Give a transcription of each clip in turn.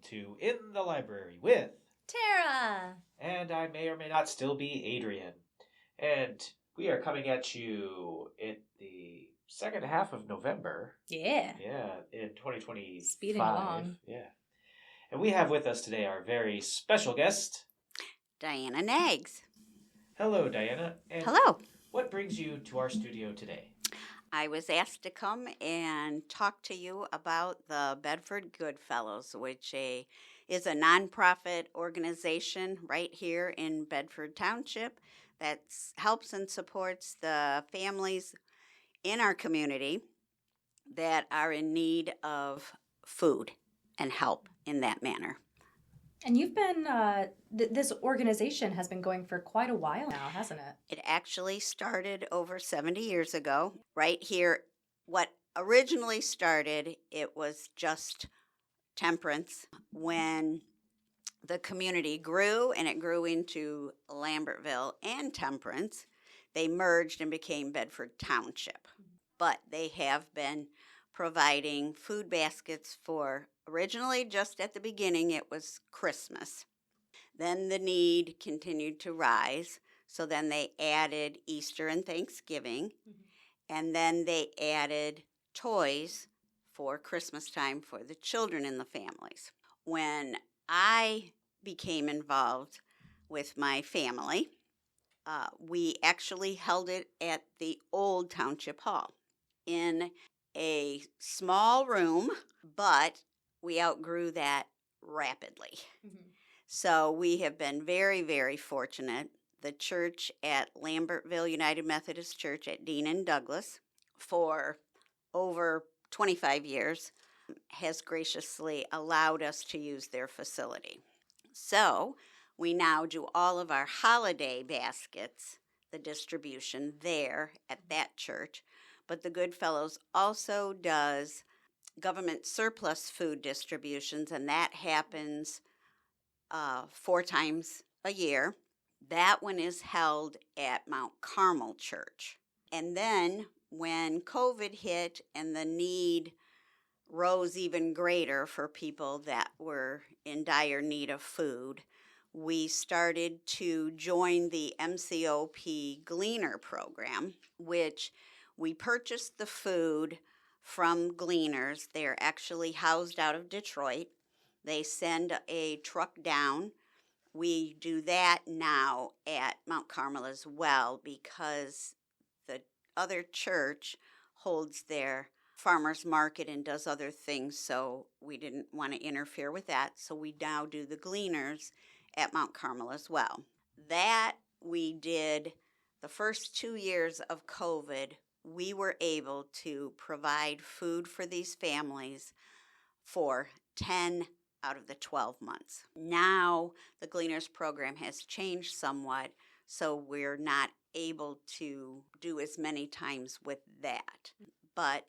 to In the Library with Tara! And I may or may not still be Adrian. And we are coming at you in the second half of November. Yeah. Yeah, in 2025. Speeding along. Yeah. And we have with us today our very special guest, Diana Nags. Hello, Diana. And Hello. what brings you to our studio today? I was asked to come and talk to you about the Bedford Goodfellows, which is a nonprofit organization right here in Bedford Township that helps and supports the families in our community that are in need of food and help in that manner. And you've been, this organization has been going for quite a while now, hasn't it? It actually started over 70 years ago, right here. What originally started, it was just temperance. When the community grew and it grew into Lambertville and Temperance, they merged and became Bedford Township. But they have been providing food baskets for, originally just at the beginning, it was Christmas. Then the need continued to rise, so then they added Easter and Thanksgiving, and then they added toys for Christmas time for the children in the families. When I became involved with my family, we actually held it at the old Township Hall in a small room, but we outgrew that rapidly. So we have been very, very fortunate. The church at Lambertville United Methodist Church at Dean and Douglas for over 25 years has graciously allowed us to use their facility. So we now do all of our holiday baskets, the distribution there at that church. But the Goodfellows also does government surplus food distributions, and that happens 4 times a year. That one is held at Mount Carmel Church. And then when COVID hit and the need rose even greater for people that were in dire need of food, we started to join the MCOP Gleaner program, which we purchased the food from Gleaners. They're actually housed out of Detroit. They send a truck down. We do that now at Mount Carmel as well because the other church holds their farmers market and does other things, so we didn't want to interfere with that. So we now do the Gleaners at Mount Carmel as well. That we did the first 2 years of COVID. We were able to provide food for these families for 10 out of the 12 months. Now the Gleaners program has changed somewhat, so we're not able to do as many times with that. But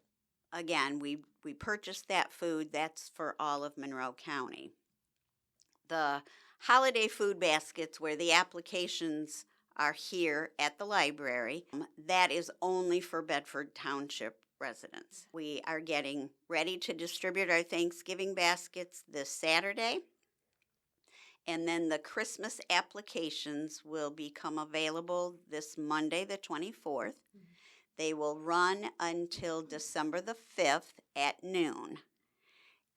again, we purchased that food. That's for all of Monroe County. The holiday food baskets where the applications are here at the library, that is only for Bedford Township residents. We are getting ready to distribute our Thanksgiving baskets this Saturday, and then the Christmas applications will become available this Monday, the 24th. They will run until December the 5th at noon.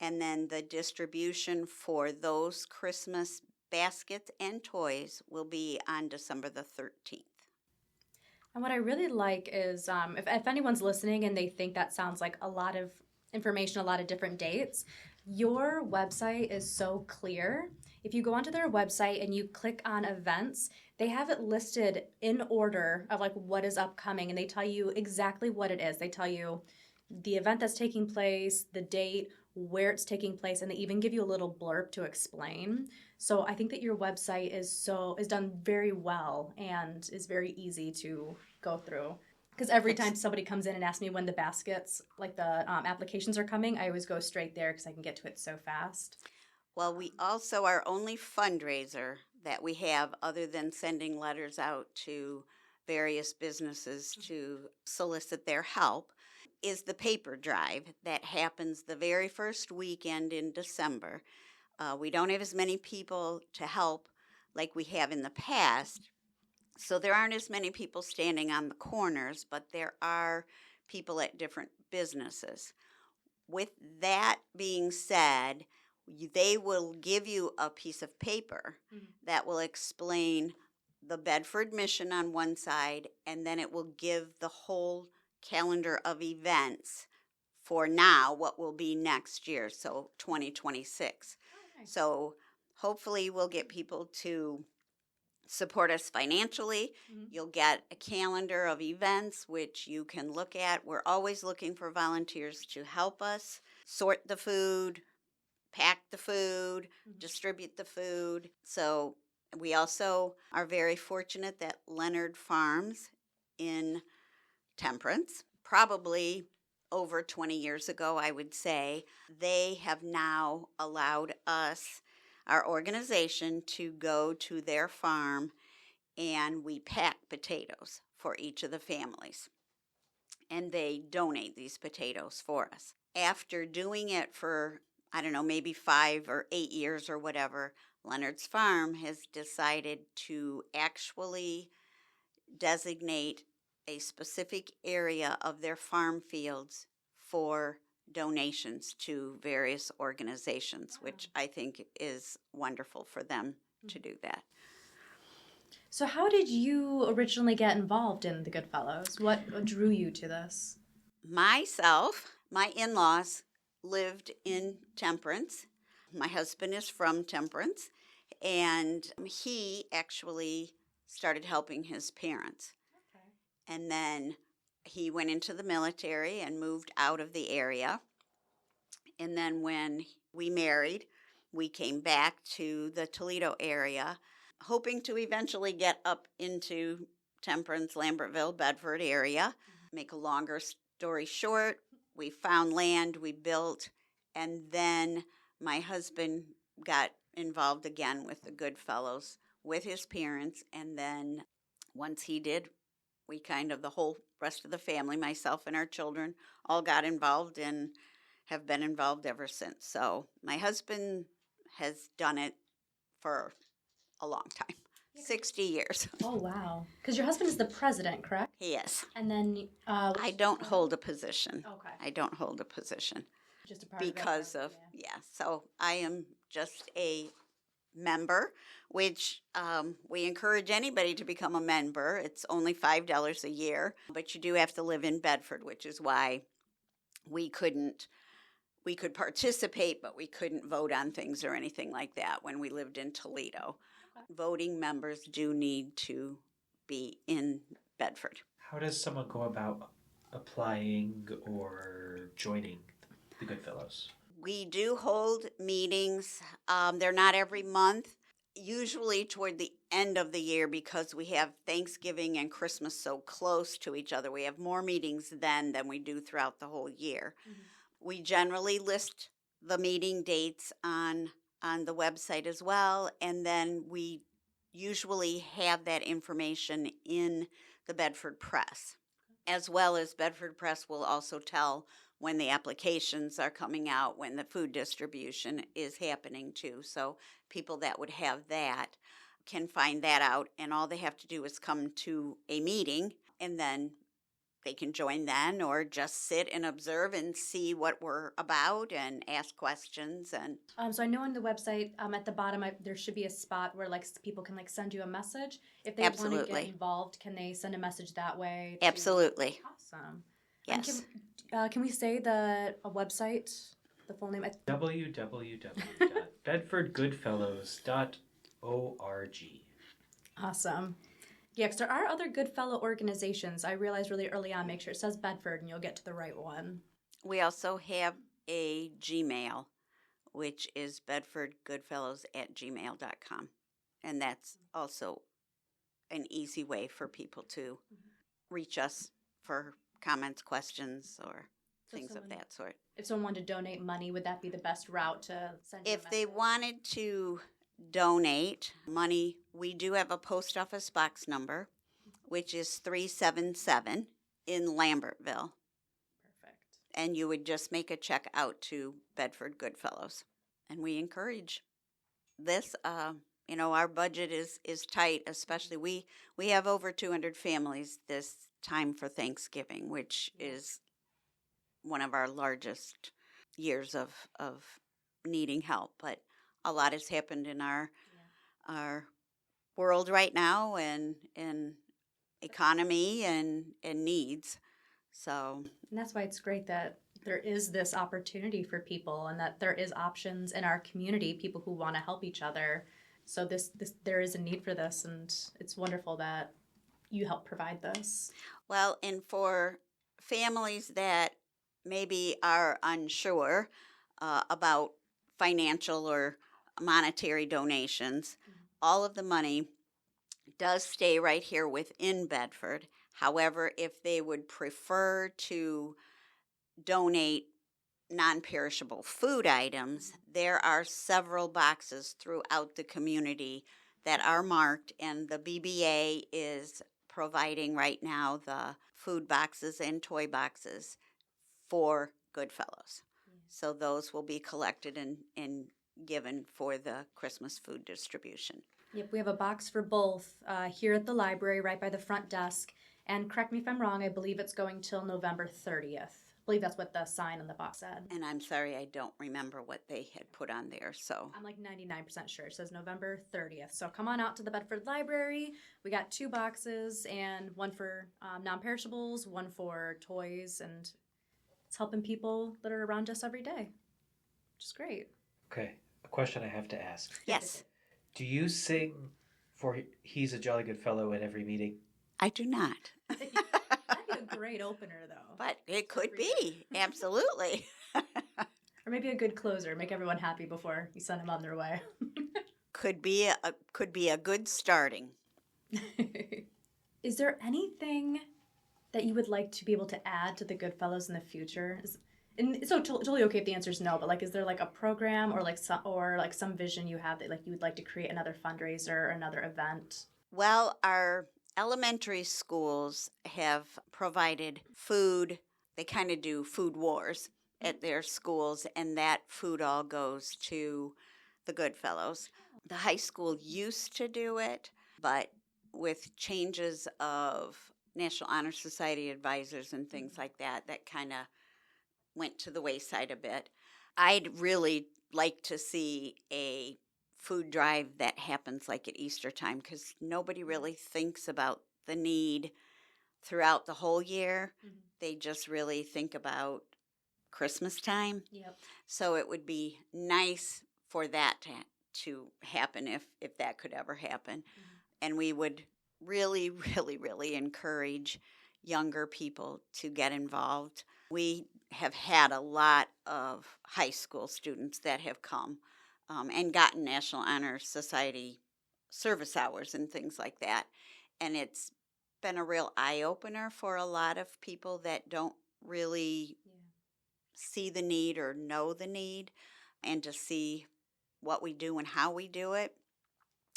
And then the distribution for those Christmas baskets and toys will be on December the 13th. And what I really like is if anyone's listening and they think that sounds like a lot of information, a lot of different dates, your website is so clear. If you go onto their website and you click on events, they have it listed in order of like what is upcoming, and they tell you exactly what it is. They tell you the event that's taking place, the date, where it's taking place, and they even give you a little blurb to explain. So I think that your website is done very well and is very easy to go through. Because every time somebody comes in and asks me when the baskets, like the applications are coming, I always go straight there because I can get to it so fast. Well, we also, our only fundraiser that we have other than sending letters out to various businesses to solicit their help is the paper drive that happens the very first weekend in December. We don't have as many people to help like we have in the past. So there aren't as many people standing on the corners, but there are people at different businesses. With that being said, they will give you a piece of paper that will explain the Bedford mission on one side, and then it will give the whole calendar of events for now, what will be next year, so 2026. Oh, nice. So hopefully we'll get people to support us financially. You'll get a calendar of events which you can look at. We're always looking for volunteers to help us sort the food, pack the food, distribute the food. So we also are very fortunate that Leonard Farms in Temperance, probably over 20 years ago, I would say, they have now allowed us, our organization, to go to their farm, and we pack potatoes for each of the families. And they donate these potatoes for us. After doing it for, I don't know, maybe 5 or 8 years or whatever, Leonard's Farm has decided to actually designate a specific area of their farm fields for donations to various organizations, which I think is wonderful for them to do that. So how did you originally get involved in the Goodfellows? What drew you to this? Myself, my in-laws lived in Temperance. My husband is from Temperance, and he actually started helping his parents. Okay. And then he went into the military and moved out of the area. And then when we married, we came back to the Toledo area, hoping to eventually get up into Temperance, Lambertville, Bedford area. Make a longer story short, we found land, we built, and then my husband got involved again with the Goodfellows with his parents, and then once he did, we the whole rest of the family, myself and our children, all got involved and have been involved ever since. So my husband has done it for a long time, 60 years. Oh, wow. Because your husband is the president, correct? He is. And then... I don't hold a position. Okay. I don't hold a position Just a part because of of, so I am just a member, which we encourage anybody to become a member. It's only $5 a year, but you do have to live in Bedford, which is why we could participate, but we couldn't vote on things or anything like that when we lived in Toledo. Okay. Voting members do need to be in Bedford. How does someone go about applying or joining the Goodfellows? We do hold meetings. They're not every month, usually toward the end of the year because we have Thanksgiving and Christmas so close to each other. We have more meetings then than we do throughout the whole year. We generally list the meeting dates on the website as well, and then we usually have that information in the Bedford Press, as well as Bedford Press will also tell when the applications are coming out, when the food distribution is happening too. So people that would have that can find that out, and all they have to do is come to a meeting, and then they can join then or just sit and observe and see what we're about and ask questions. And so I know on the website at the bottom there should be a spot where people can send you a message if they want to get involved. Can they send a message that way? Absolutely. Awesome. Yes. Can we say the website, the full name? www.bedfordgoodfellows.org. Awesome. Yeah, because there are other Goodfellow organizations. I realized really early on, make sure it says Bedford and you'll get to the right one. We also have a Gmail, which is bedfordgoodfellows@gmail.com. And that's also an easy way for people to reach us for comments, questions, or things of that sort. If someone wanted to donate money, would that be the best route to send you a If they message? wanted to donate money, we do have a post office box number, which is 377 in Lambertville. Perfect. And you would just make a check out to Bedford Goodfellows. And we encourage this, our budget is tight, especially we have over 200 families this time for Thanksgiving, which is one of our largest years of needing help. But a lot has happened in our world right now, and economy and needs. So, and that's why it's great that there is this opportunity for people, and that there is options in our community, people who want to help each other. So this there is a need for this, and it's wonderful that you help provide this. well, and for families that maybe are unsure about financial or monetary donations, all of the money does stay right here within Bedford. However, if they would prefer to donate non-perishable food items, there are several boxes throughout the community that are marked, and the BBA is providing right now the food boxes and toy boxes for Goodfellows. So those will be collected and given for the Christmas food distribution. Yep, we have a box for both here at the library right by the front desk. And correct me if I'm wrong, I believe it's going till November 30th. I believe that's what the sign on the box said. And I'm sorry, I don't remember what they had put on there, so. I'm like 99% sure. It says November 30th. So come on out to the Bedford Library. We got 2 boxes, and one for non-perishables, one for toys, and it's helping people that are around us every day, which is great. Okay, a question I have to ask. Yes. Do you sing for He's a Jolly Good Fellow at every meeting? I do not. That'd be a great opener, though. But it could be, absolutely. Or maybe a good closer. Make everyone happy before you send them on their way. Could be a good starting. Is there anything that you would like to be able to add to the Goodfellows in the future? And it's totally okay if the answer is no, but like, is there like a program or some vision you have that like you would like to create another fundraiser or another event? Well, our elementary schools have provided food. They kind of do food wars at their schools, and that food all goes to the Goodfellows. The high school used to do it, but with changes of National Honor Society advisors and things like that, that kind of went to the wayside a bit. I'd really like to see a food drive that happens like at Easter time, because nobody really thinks about the need throughout the whole year. Mm-hmm. They just really think about Christmas time. Yep. So it would be nice for that to happen if that could ever happen. Mm-hmm. And we would really, really, really encourage younger people to get involved. We have had a lot of high school students that have come and gotten National Honor Society service hours and things like that. And it's been a real eye-opener for a lot of people that don't really see the need or know the need, and to see what we do and how we do it.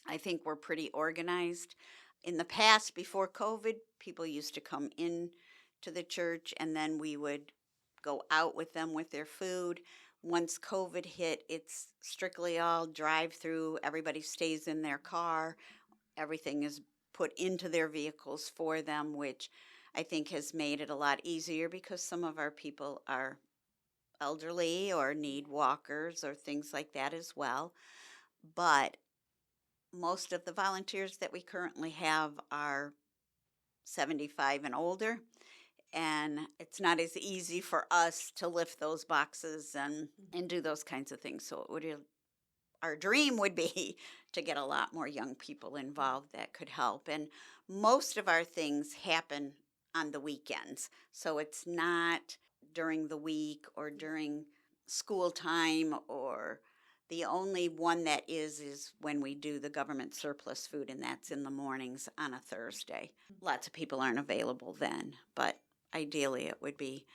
I think we're pretty organized. In the past, before COVID, people used to come in to the church, and then we would go out with them with their food. Once COVID hit, it's strictly all drive-through. Everybody stays in their car. Everything is put into their vehicles for them, which I think has made it a lot easier, because some of our people are elderly or need walkers or things like that as well. But most of the volunteers that we currently have are 75 and older, and it's not as easy for us to lift those boxes and do those kinds of things. So our dream would be to get a lot more young people involved that could help. And most of our things happen on the weekends, so it's not during the week or during school time, or the only one that is when we do the government surplus food, and that's in the mornings on a Thursday. Lots of people aren't available then, but ideally it would be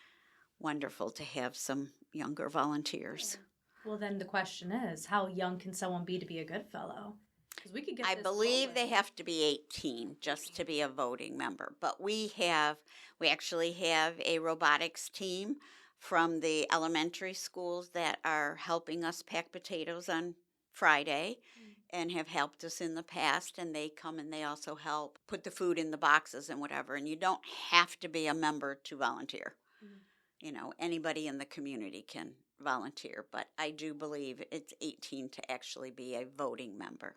wonderful to have some younger volunteers. Well, then the question is, how young can someone be to be a Goodfellow? Because we could get I this believe rolling. they have to be 18 just to be a voting member. But we actually have a robotics team from the elementary schools that are helping us pack potatoes on Friday. and have helped us in the past, and they come and they also help put the food in the boxes and whatever. And you don't have to be a member to volunteer. Anybody in the community can volunteer, but I do believe it's 18 to actually be a voting member.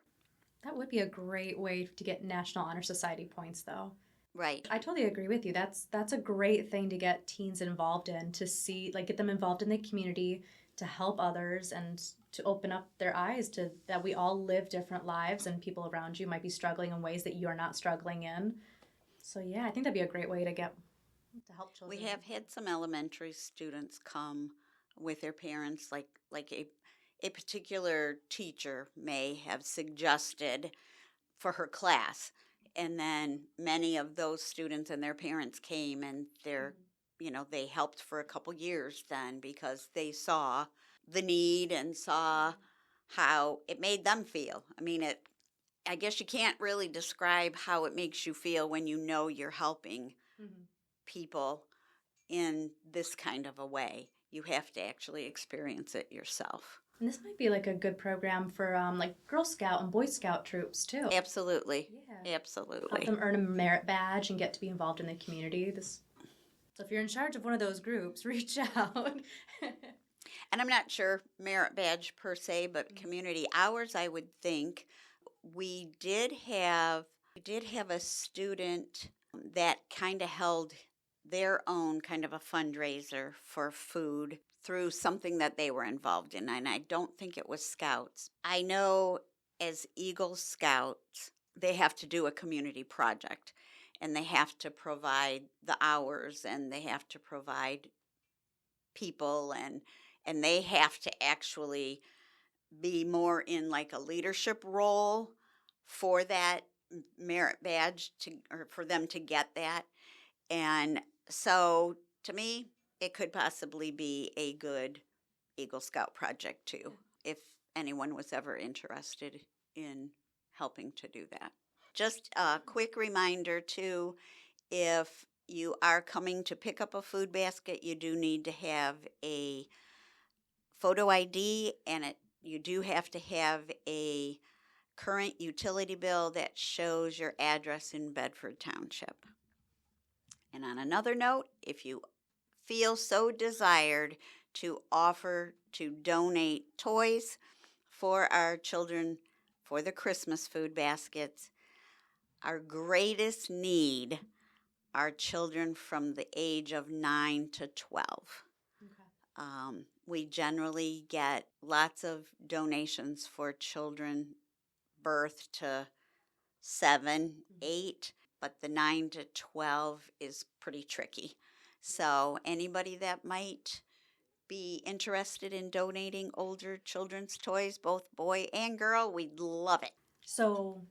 That would be a great way to get National Honor Society points, though. Right. I totally agree with you. That's a great thing to get teens involved in, to see, get them involved in the community, to help others, and to open up their eyes to that we all live different lives, and people around you might be struggling in ways that you're not struggling in. So yeah, I think that'd be a great way to help children. We have had some elementary students come with their parents, like a particular teacher may have suggested for her class. And then many of those students and their parents came, and they helped for a couple years then, because they saw the need and saw how it made them feel. I mean, I guess you can't really describe how it makes you feel when you know you're helping people in this kind of a way. You have to actually experience it yourself. And this might be a good program for Girl Scout and Boy Scout troops too. Absolutely. Yeah. Absolutely. Help them earn a merit badge and get to be involved in the community. So if you're in charge of one of those groups, reach out. And I'm not sure merit badge per se, but community hours, I would think. We did have a student that kind of held their own kind of a fundraiser for food through something that they were involved in, and I don't think it was Scouts. I know as Eagle Scouts, they have to do a community project, and they have to provide the hours, and they have to provide people, and they have to actually be more in a leadership role for that merit badge or for them to get that. And so to me, it could possibly be a good Eagle Scout project too, if anyone was ever interested in helping to do that. Just a quick reminder too, if you are coming to pick up a food basket, you do need to have a photo ID, and you do have to have a current utility bill that shows your address in Bedford Township. And on another note, if you feel so desired to offer to donate toys for our children for the Christmas food baskets, our greatest need are children from the age of 9 to 12. Okay. We generally get lots of donations for children birth to 7, 8, but the 9 to 12 is pretty tricky. So anybody that might be interested in donating older children's toys, both boy and girl, we'd love it. So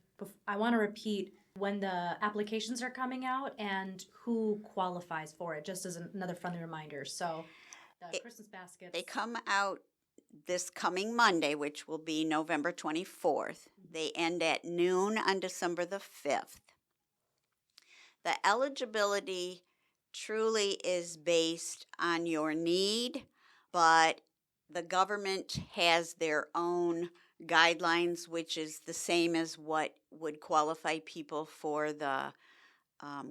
I want to repeat when the applications are coming out and who qualifies for it, just as another friendly reminder. So the Christmas baskets. They come out this coming Monday, which will be November 24th. They end at noon on December the 5th. The eligibility truly is based on your need, but the government has their own guidelines, which is the same as what would qualify people for the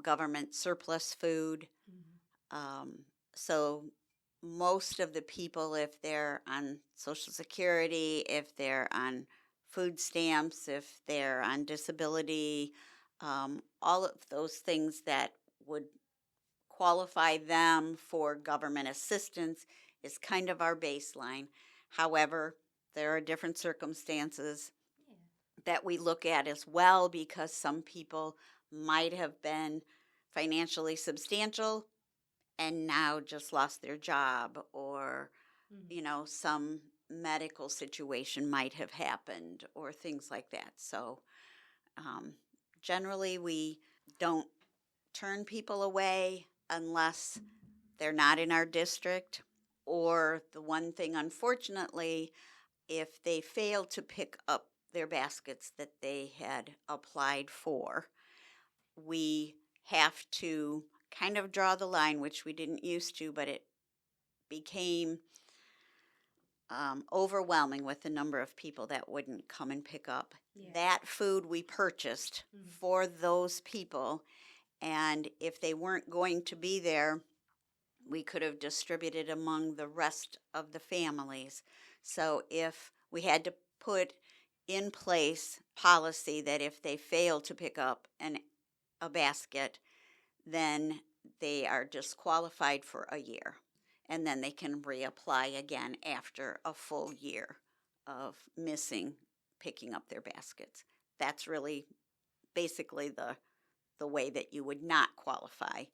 government surplus food. So most of the people, if they're on Social Security, if they're on food stamps, if they're on disability, all of those things that would qualify them for government assistance is kind of our baseline. However, there are different circumstances that we look at as well, because some people might have been financially substantial and now just lost their job, or some medical situation might have happened, or things like that. So generally we don't turn people away unless they're not in our district, or the one thing, unfortunately, if they fail to pick up their baskets that they had applied for, we have to kind of draw the line, which we didn't used to, but it became overwhelming with the number of people that wouldn't come and pick up. Yeah. That food we purchased for those people, and if they weren't going to be there, we could have distributed among the rest of the families. So if we had to put in place policy that if they fail to pick up a basket, then they are disqualified for a year. And then they can reapply again after a full year of missing picking up their baskets. That's really basically the way that you would not qualify,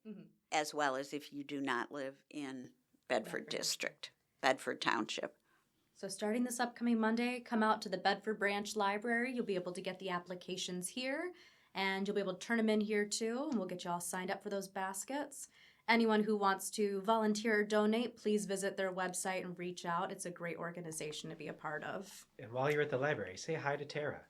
as well as if you do not live in Bedford District, Bedford Township. So starting this upcoming Monday, come out to the Bedford Branch Library. You'll be able to get the applications here, and you'll be able to turn them in here too, and we'll get you all signed up for those baskets. Anyone who wants to volunteer or donate, please visit their website and reach out. It's a great organization to be a part of. And while you're at the library, say hi to Tara.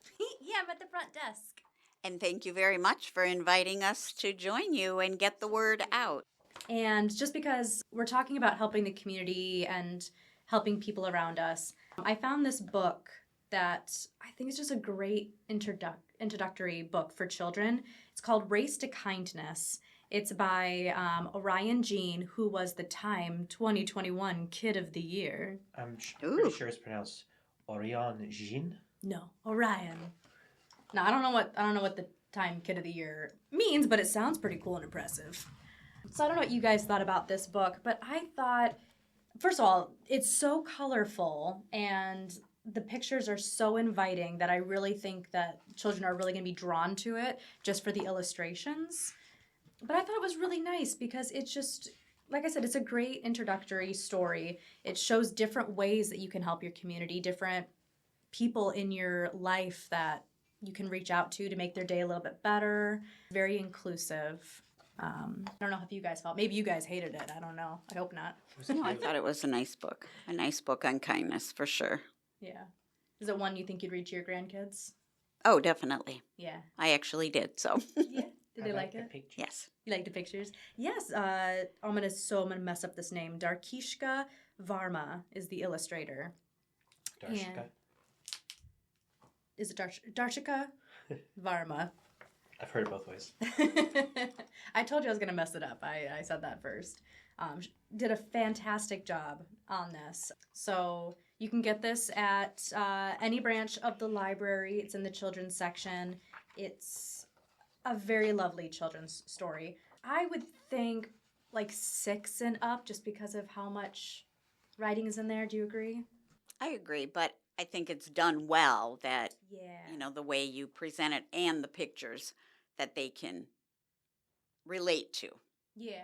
Yeah, I'm at the front desk. And thank you very much for inviting us to join you and get the word out. And just because we're talking about helping the community and helping people around us, I found this book that I think is just a great introductory book for children. It's called Race to Kindness. It's by Orion Jean, who was the Time 2021 Kid of the Year. I'm pretty sure it's pronounced Orion Jean. No, Orion. Now I don't know what the Time Kid of the Year means, but it sounds pretty cool and impressive. So I don't know what you guys thought about this book, but I thought, first of all, it's so colorful and the pictures are so inviting that I really think that children are really going to be drawn to it just for the illustrations. But I thought it was really nice because it's just, like I said, it's a great introductory story. It shows different ways that you can help your community, different people in your life that you can reach out to make their day a little bit better. Very inclusive. I don't know if you guys felt. Maybe you guys hated it. I don't know. I hope not. No, I thought it was a nice book. A nice book on kindness, for sure. Yeah. Is it one you think you'd read to your grandkids? Oh, definitely. Yeah. I actually did, so. Yeah. Did they like it? Pictures. Yes. You like the pictures? Yes. I'm gonna mess up this name. Darkishka Varma is the illustrator. Darshika. And is it Darshika Varma? I've heard it both ways. I told you I was gonna mess it up. I said that first. Did a fantastic job on this. So you can get this at any branch of the library. It's in the children's section. It's a very lovely children's story. I would think like 6 and up just because of how much writing is in there. Do you agree? I agree, but I think it's done well that, Yeah. the way you present it and the pictures that they can relate to. Yeah.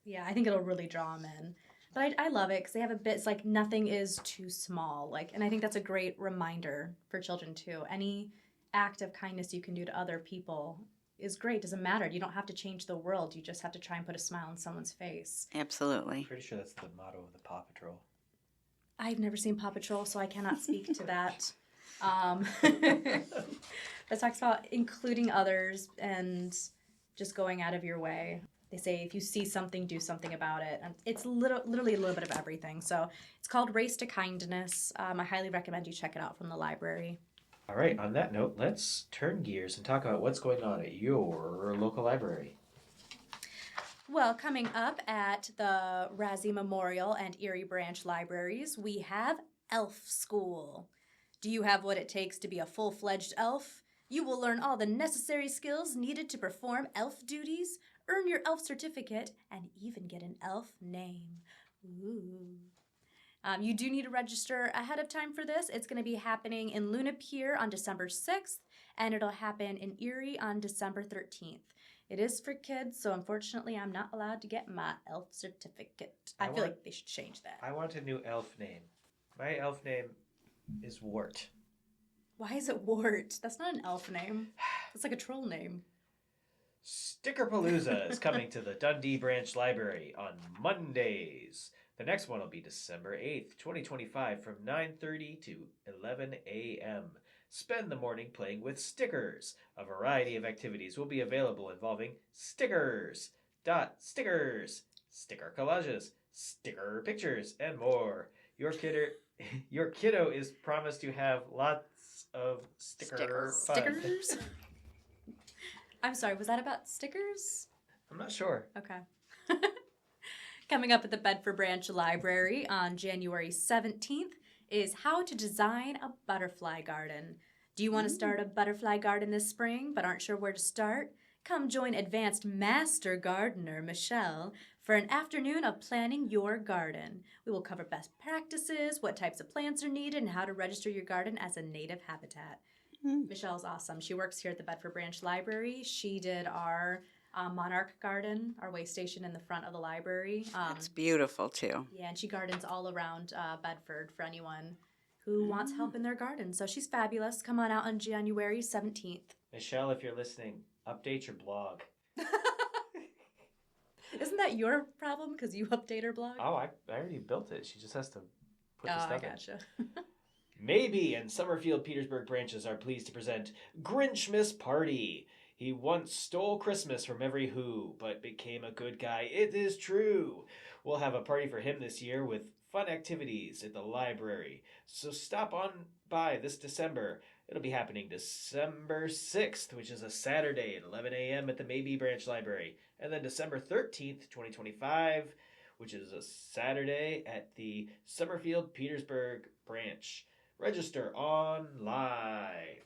Yeah, I think it'll really draw them in. But I love it because they have a bit, it's like nothing is too small. And I think that's a great reminder for children too. Any act of kindness you can do to other people is great. Doesn't matter. You don't have to change the world. You just have to try and put a smile on someone's face. Absolutely. Pretty sure that's the motto of the Paw Patrol. I've never seen Paw Patrol, so I cannot speak to that. It talks about including others and just going out of your way. They say if you see something, do something about it. And it's literally a little bit of everything. So it's called Race to Kindness. I highly recommend you check it out from the library. All right, on that note, let's turn gears and talk about what's going on at your local library. Well, coming up at the Razzie Memorial and Erie Branch Libraries, we have Elf School. Do you have what it takes to be a full-fledged elf? You will learn all the necessary skills needed to perform elf duties, earn your elf certificate, and even get an elf name. Ooh. You do need to register ahead of time for this. It's going to be happening in Luna Pier on December 6th, and it'll happen in Erie on December 13th. It is for kids, so unfortunately I'm not allowed to get my elf certificate. I feel like they should change that. I want a new elf name. My elf name is Wart. Why is it Wart? That's not an elf name. It's like a troll name. Stickerpalooza is coming to the Dundee Branch Library on Mondays. The next one will be December 8th, 2025 from 9:30 to 11 a.m. Spend the morning playing with stickers. A variety of activities will be available involving stickers, sticker collages, sticker pictures, and more. Your kiddo is promised to have lots of sticker fun. Stickers? I'm sorry, was that about stickers? I'm not sure. Okay. Coming up at the Bedford Branch Library on January 17th is How to Design a Butterfly Garden. Do you want to start a butterfly garden this spring but aren't sure where to start? Come join Advanced Master Gardener Michelle for an afternoon of planning your garden. We will cover best practices, what types of plants are needed, and how to register your garden as a native habitat. Michelle's awesome. She works here at the Bedford Branch Library. She did our monarch garden, our way station in the front of the library. It's beautiful, too. Yeah, and she gardens all around Bedford for anyone who wants help in their garden. So she's fabulous. Come on out on January 17th. Michelle, if you're listening, update your blog. Isn't that your problem because you update her blog? Oh, I already built it. She just has to put the stuff I gotcha. Maybe and Summerfield Petersburg branches are pleased to present Grinchmas Party. He once stole Christmas from every who, but became a good guy. It is true. We'll have a party for him this year with fun activities at the library. So stop on by this December. It'll be happening December 6th, which is a Saturday at 11 a.m. at the Maybe Branch Library. And then December 13th, 2025, which is a Saturday at the Summerfield Petersburg Branch. Register online.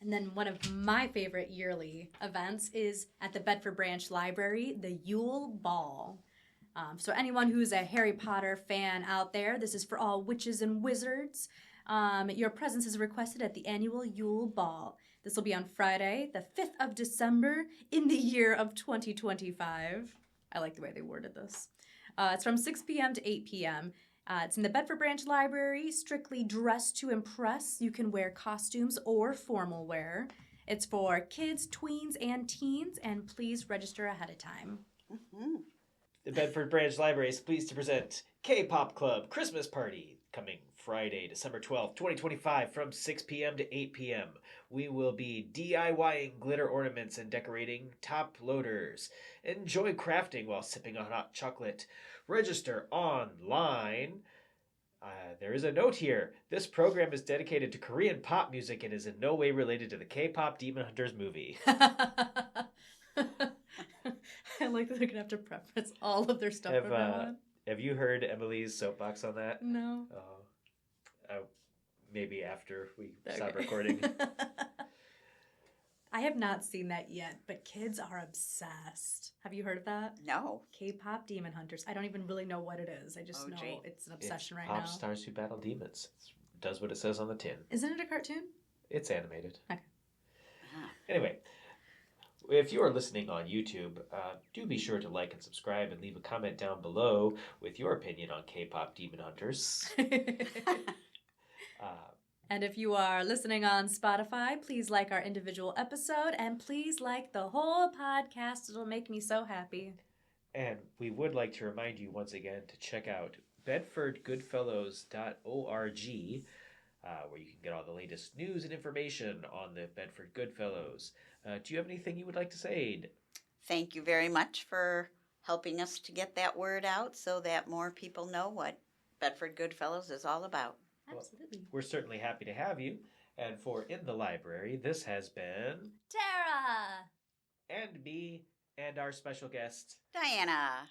And then one of my favorite yearly events is at the Bedford Branch Library, the Yule Ball. So anyone who's a Harry Potter fan out there, this is for all witches and wizards. Your presence is requested at the annual Yule Ball. This will be on Friday, the 5th of December in the year of 2025. I like the way they worded this. It's from 6 p.m. to 8 p.m. It's in the Bedford Branch Library, strictly dressed to impress. You can wear costumes or formal wear. It's for kids, tweens, and teens, and please register ahead of time. Mm-hmm. The Bedford Branch Library is pleased to present K-Pop Club Christmas Party, coming Friday, December 12th, 2025, from 6 p.m. to 8 p.m. We will be DIYing glitter ornaments and decorating top loaders. Enjoy crafting while sipping on hot chocolate. Register online. There is a note here. This program is dedicated to Korean pop music and is in no way related to the K-pop Demon Hunters movie. I like that they're going to have to preface all of their stuff from now on. Have you heard Emily's soapbox on that? No. Maybe after we stop recording. I have not seen that yet, but kids are obsessed. Have you heard of that? No. K-pop Demon Hunters. I don't even really know what it is. I just know it's an obsession right now. Pop stars who battle demons. It does what it says on the tin. Isn't it a cartoon? It's animated. Okay. Anyway, if you are listening on YouTube, do be sure to like and subscribe and leave a comment down below with your opinion on K-pop Demon Hunters. And if you are listening on Spotify, please like our individual episode and please like the whole podcast. It'll make me so happy. And we would like to remind you once again to check out bedfordgoodfellows.org, where you can get all the latest news and information on the Bedford Goodfellows. Do you have anything you would like to say? Thank you very much for helping us to get that word out so that more people know what Bedford Goodfellows is all about. Absolutely. Well, we're certainly happy to have you. And for In the Library, this has been Tara! And me and our special guest, Diana.